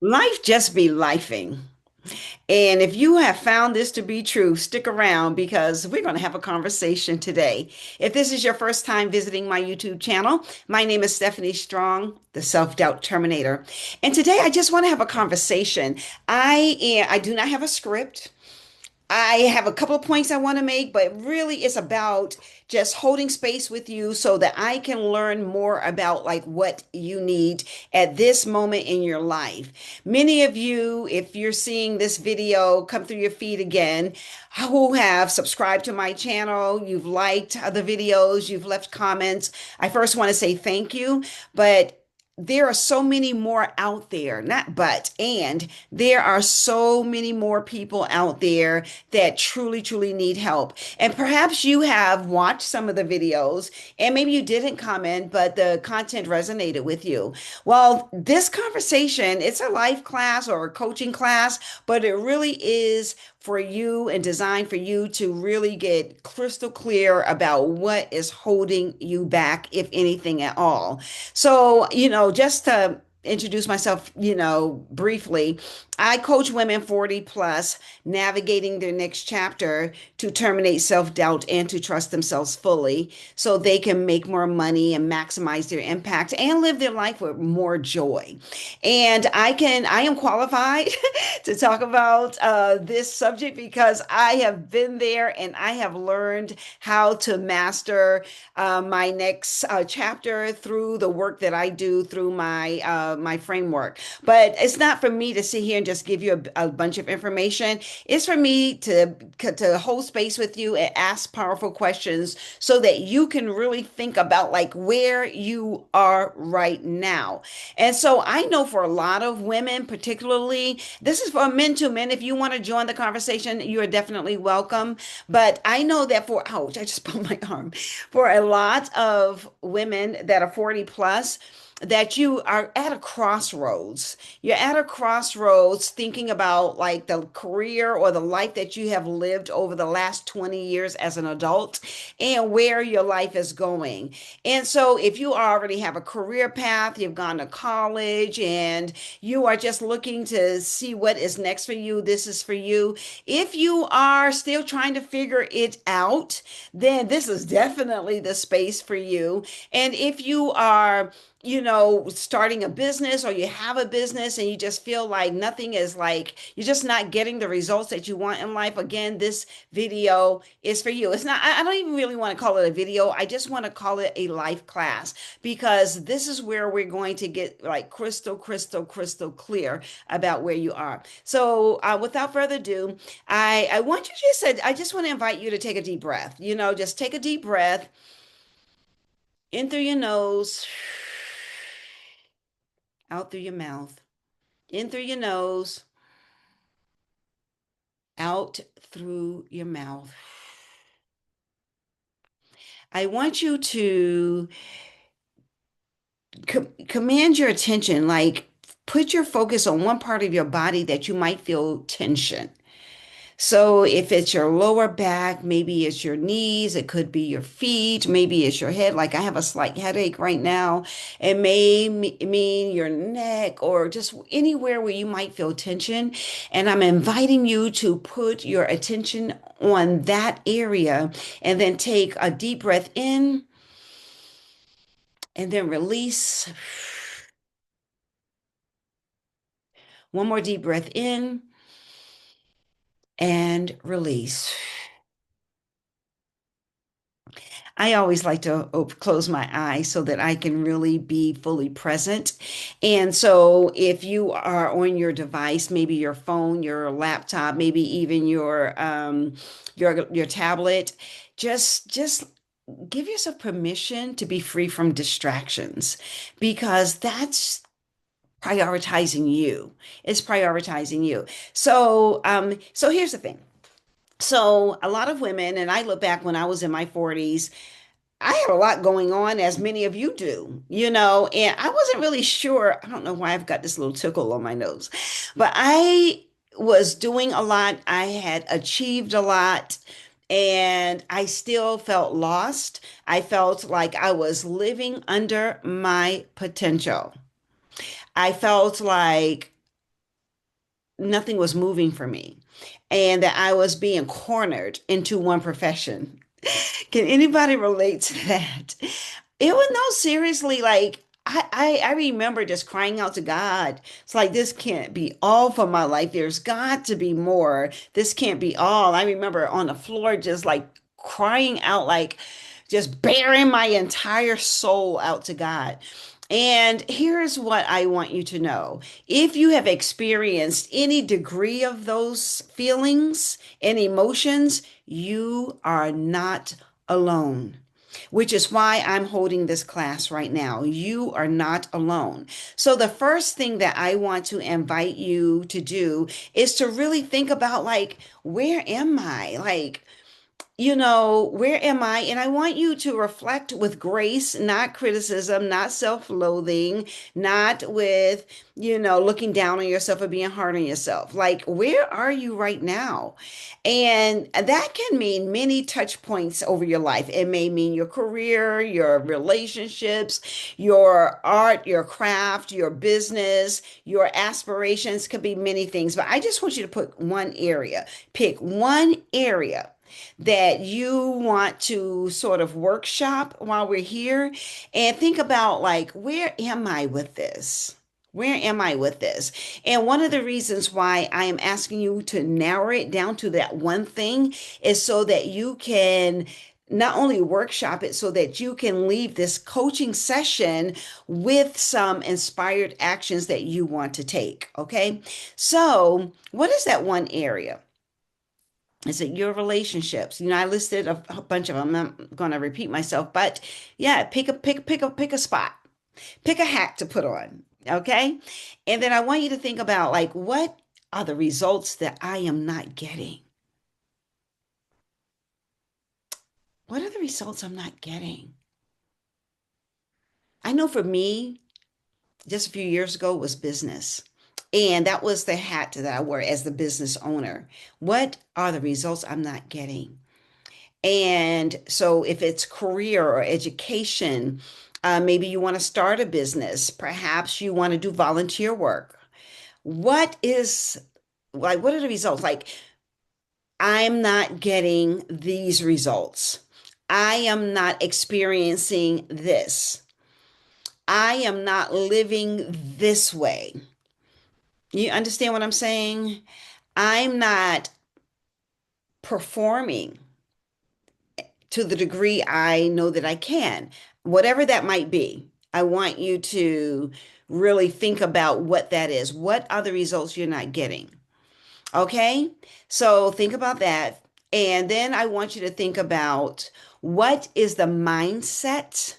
Life just be lifing. And if you have found this to be true, stick around because we're going to have a conversation today. If this is your first time visiting my YouTube channel, my name is Stephanie Strong, the Self-Doubt Terminator. And today I just want to have a conversation. I do not have a script. I have a couple of points I want to make, but really it's about just holding space with you so that I can learn more about like what you need at this moment in your life. Many of you, if you're seeing this video come through your feed again, who have subscribed to my channel, you've liked the videos, you've left comments. I first want to say thank you, but there are so many more out there, not but, and there are so many more people out there that truly, truly need help. And perhaps you have watched some of the videos and maybe you didn't comment, but the content resonated with you. Well, this conversation, it's a life class or a coaching class, but it really is for you and designed for you to really get crystal clear about what is holding you back, if anything at all. So, just to introduce myself, briefly, I coach women 40 plus navigating their next chapter to terminate self-doubt and to trust themselves fully so they can make more money and maximize their impact and live their life with more joy. And I am qualified to talk about this subject because I have been there and I have learned how to master my next chapter through the work that I do through my framework. But it's not for me to sit here and just give you a bunch of information. It's for me to hold space with you and ask powerful questions so that you can really think about like where you are right now. And so I know for a lot of women, particularly, this is for men too. Men, if you want to join the conversation, you are definitely welcome. But I know that ouch, I just pulled my arm. For a lot of women that are 40 plus, that you are at a crossroads. You're at a crossroads thinking about like the career or the life that you have lived over the last 20 years as an adult and where your life is going. And so if you already have a career path, you've gone to college and you are just looking to see what is next for you, this is for you. If you are still trying to figure it out, then this is definitely the space for you. And if you are starting a business or you have a business and you just feel like nothing is like, you're just not getting the results that you want in life. Again, this video is for you. It's not, I don't even really want to call it a video. I just want to call it a life class because this is where we're going to get like crystal, crystal, crystal clear about where you are. So without further ado, I want you I just want to invite you to take a deep breath, just take a deep breath in through your nose, out through your mouth, in through your nose, out through your mouth. I want you to command your attention, like put your focus on one part of your body that you might feel tension. So if it's your lower back, maybe it's your knees, it could be your feet, maybe it's your head. Like I have a slight headache right now. It may mean your neck or just anywhere where you might feel tension. And I'm inviting you to put your attention on that area and then take a deep breath in and then release. One more deep breath in and release. I always like to close my eyes so that I can really be fully present. And so if you are on your device, maybe your phone, your laptop, maybe even your tablet, just give yourself permission to be free from distractions because that's prioritizing you. It's prioritizing you. So here's the thing. So a lot of women, and I look back when I was in my 40s, I had a lot going on, as many of you do, and I wasn't really sure. I don't know why I've got this little tickle on my nose, but I was doing a lot. I had achieved a lot, and I still felt lost. I felt like I was living under my potential. I felt like nothing was moving for me and that I was being cornered into one profession. Can anybody relate to that? It was no, seriously, like I remember just crying out to God. It's like this can't be all for my life. There's got to be more. This can't be all. I remember on the floor just like crying out, like just bearing my entire soul out to God. And here's what I want you to know. If you have experienced any degree of those feelings and emotions, you are not alone, which is why I'm holding this class right now. You are not alone. So, the first thing that I want to invite you to do is to really think about, like, where am I? Like, where am I? And I want you to reflect with grace, not criticism, not self-loathing, not with, looking down on yourself or being hard on yourself. Like, where are you right now? And that can mean many touch points over your life. It may mean your career, your relationships, your art, your craft, your business, your aspirations, could be many things. But I just want you to put one area, pick one area that you want to sort of workshop while we're here and think about, like, where am I with this? Where am I with this? And one of the reasons why I am asking you to narrow it down to that one thing is so that you can not only workshop it, so that you can leave this coaching session with some inspired actions that you want to take. Okay. So, what is that one area? Is it your relationships? I listed a bunch of them. I'm going to repeat myself, but yeah, pick a spot, pick a hat to put on. Okay. And then I want you to think about, like, what are the results that I am not getting? What are the results I'm not getting? I know for me, just a few years ago, it was business. And that was the hat that I wore as the business owner. What are the results I'm not getting? And so, if it's career or education, maybe you want to start a business, perhaps you want to do volunteer work. What is like, what are the results? Like, I'm not getting these results. I am not experiencing this. I am not living this way. You understand what I'm saying? I'm not performing to the degree I know that I can, whatever that might be. I want you to really think about what that is. What are the results you're not getting? Okay. So think about that. And then I want you to think about, what is the mindset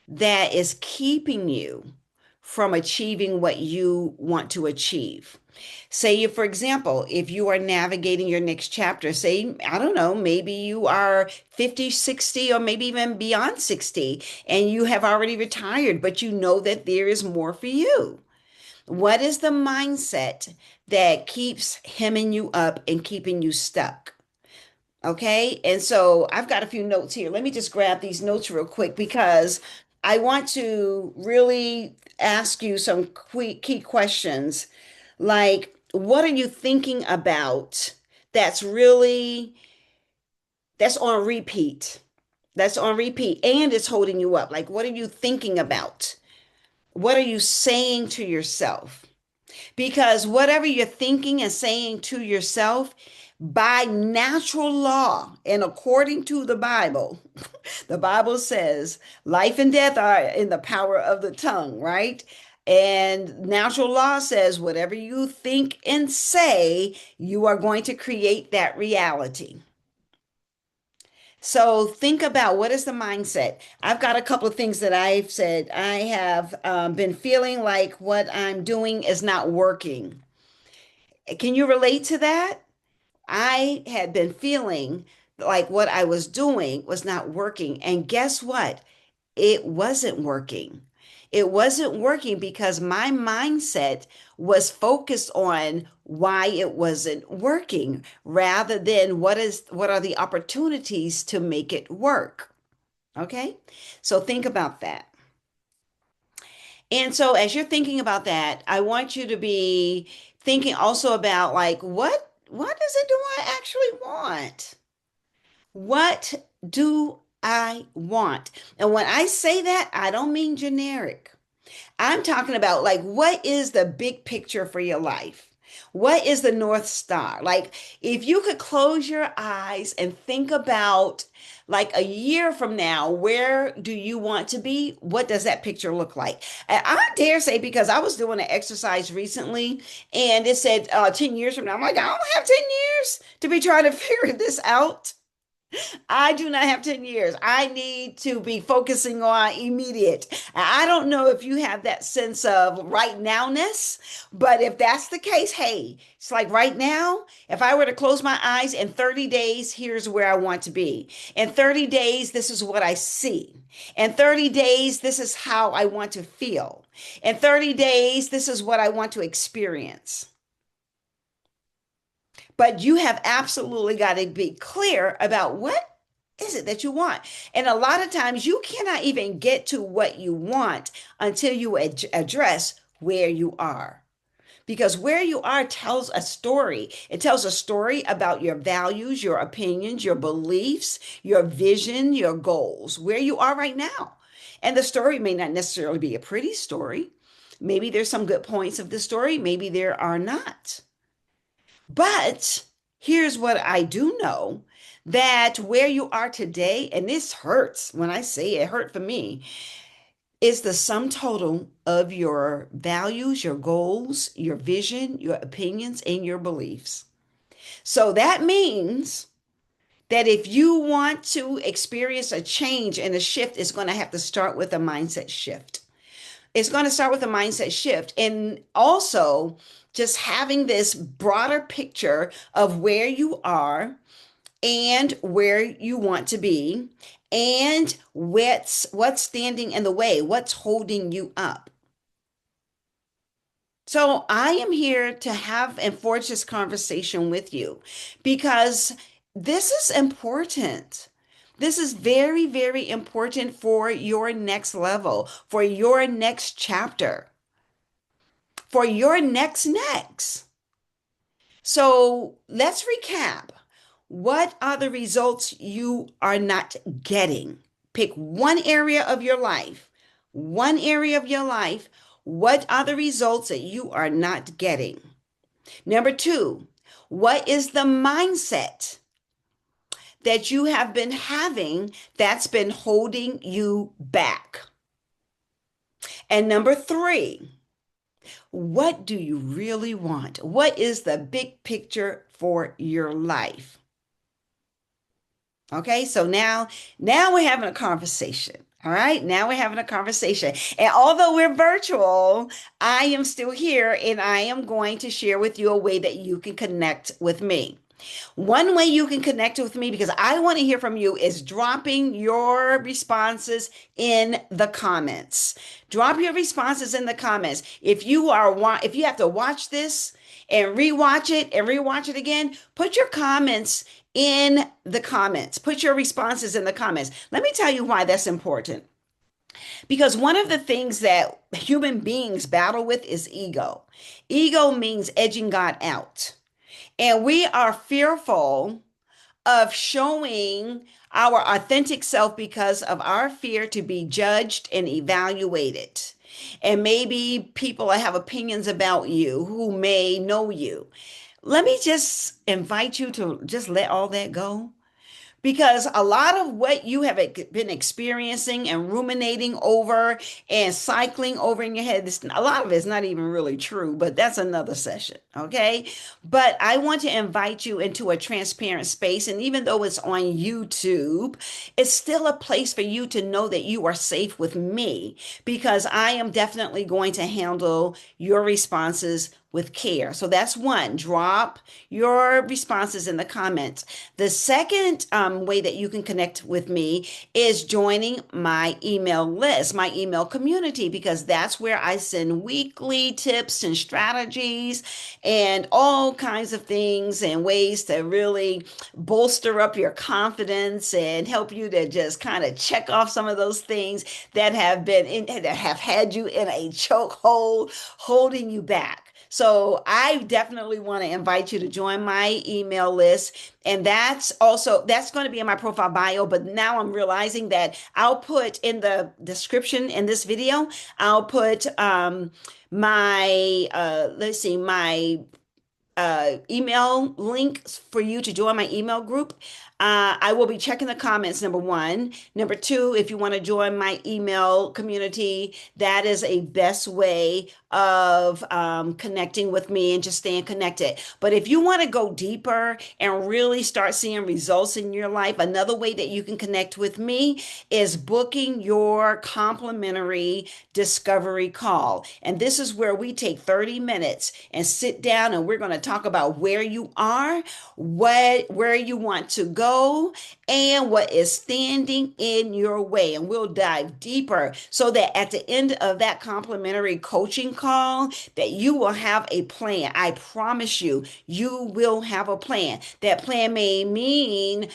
that is keeping you from achieving what you want to achieve? Say, for example, if you are navigating your next chapter, say, I don't know, maybe you are 50, 60, or maybe even beyond 60, and you have already retired, but you know that there is more for you. What is the mindset that keeps hemming you up and keeping you stuck? Okay. And so I've got a few notes here. Let me just grab these notes real quick because I want to really ask you some key questions, like, what are you thinking about that's really that's on repeat? That's on repeat and it's holding you up. Like, what are you thinking about? What are you saying to yourself? Because whatever you're thinking and saying to yourself, by natural law and according to the Bible, the Bible says life and death are in the power of the tongue, right? And natural law says whatever you think and say, you are going to create that reality. So think about, what is the mindset? I've got a couple of things that I've said. I have been feeling like what I'm doing is not working. Can you relate to that? I had been feeling like what I was doing was not working. And guess what? It wasn't working. It wasn't working because my mindset was focused on why it wasn't working rather than what are the opportunities to make it work. Okay? So think about that. And so as you're thinking about that, I want you to be thinking also about like what is it do I actually want? What do I want? And when I say that, I don't mean generic. I'm talking about like what is the big picture for your life? What is the North Star? Like if you could close your eyes and think about like a year from now, where do you want to be? What does that picture look like? And I dare say, because I was doing an exercise recently and it said 10 years from now, I'm like, I don't have 10 years to be trying to figure this out. I do not have 10 years. I need to be focusing on immediate. I don't know if you have that sense of right nowness, but if that's the case, hey, it's like right now, if I were to close my eyes in 30 days, here's where I want to be. In 30 days, this is what I see. In 30 days, this is how I want to feel. In 30 days, this is what I want to experience. But you have absolutely got to be clear about what is it that you want. And a lot of times you cannot even get to what you want until you address where you are. Because where you are tells a story. It tells a story about your values, your opinions, your beliefs, your vision, your goals, where you are right now. And the story may not necessarily be a pretty story. Maybe there's some good points of the story, maybe there are not. But here's what I do know that where you are today, and this hurts when I say it hurt for me, is the sum total of your values, your goals, your vision, your opinions, and your beliefs. So that means that if you want to experience a change and a shift, it's going to have to start with a mindset shift. It's going to start with a mindset shift. And also, just having this broader picture of where you are and where you want to be and what's standing in the way, what's holding you up. So I am here to have and forge this conversation with you because this is important. This is very, very important for your next level, for your next chapter, for your next. So let's recap. What are the results you are not getting? Pick one area of your life, one area of your life. What are the results that you are not getting? Number two, what is the mindset that you have been having that's been holding you back? And number three, what do you really want? What is the big picture for your life? Okay, so now we're having a conversation. All right, now we're having a conversation. And although we're virtual, I am still here and I am going to share with you a way that you can connect with me. One way you can connect with me, because I want to hear from you, is dropping your responses in the comments. Drop your responses in the comments. If you have to watch this and rewatch it again, put your comments in the comments. Put your responses in the comments. Let me tell you why that's important. Because one of the things that human beings battle with is ego. Ego means edging God out. And we are fearful of showing our authentic self because of our fear to be judged and evaluated. And maybe people have opinions about you who may know you. Let me just invite you to just let all that go. Because a lot of what you have been experiencing and ruminating over and cycling over in your head, a lot of it's not even really true, but that's another session, okay? But I want to invite you into a transparent space. And even though it's on YouTube, it's still a place for you to know that you are safe with me because I am definitely going to handle your responses with care. So that's one. Drop your responses in the comments. The second way that you can connect with me is joining my email list, my email community, because that's where I send weekly tips and strategies and all kinds of things and ways to really bolster up your confidence and help you to just kind of check off some of those things that have been in, that have had you in a chokehold, holding you back. So I definitely want to invite you to join my email list. And that's going to be in my profile bio. But now I'm realizing that I'll put in the description in this video, I'll put my let's see, my email link for you to join my email group. I will be checking the comments, number one. Number two, if you want to join my email community, that is a best way of connecting with me and just staying connected. But if you want to go deeper and really start seeing results in your life, another way that you can connect with me is booking your complimentary discovery call. And this is where we take 30 minutes and sit down and we're going to talk about where you are, where you want to go, and what is standing in your way. And we'll dive deeper so that at the end of that complimentary coaching call, that you will have a plan. I promise you, you will have a plan. That plan may mean,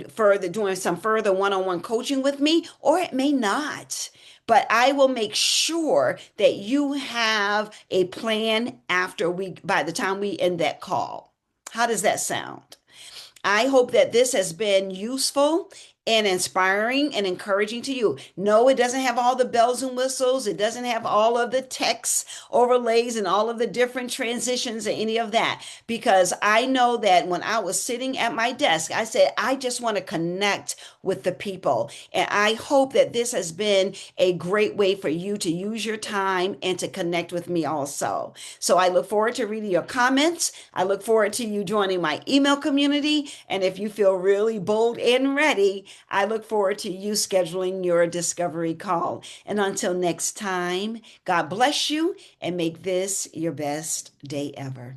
further doing some further one-on-one coaching with me, or it may not. But I will make sure that you have a plan by the time we end that call. How does that sound? I hope that this has been useful and inspiring and encouraging to you. No, it doesn't have all the bells and whistles. It doesn't have all of the text overlays and all of the different transitions and any of that. Because I know that when I was sitting at my desk, I said, I just want to connect with the people. And I hope that this has been a great way for you to use your time and to connect with me also. So I look forward to reading your comments. I look forward to you joining my email community. And if you feel really bold and ready, I look forward to you scheduling your discovery call. And until next time, God bless you and make this your best day ever.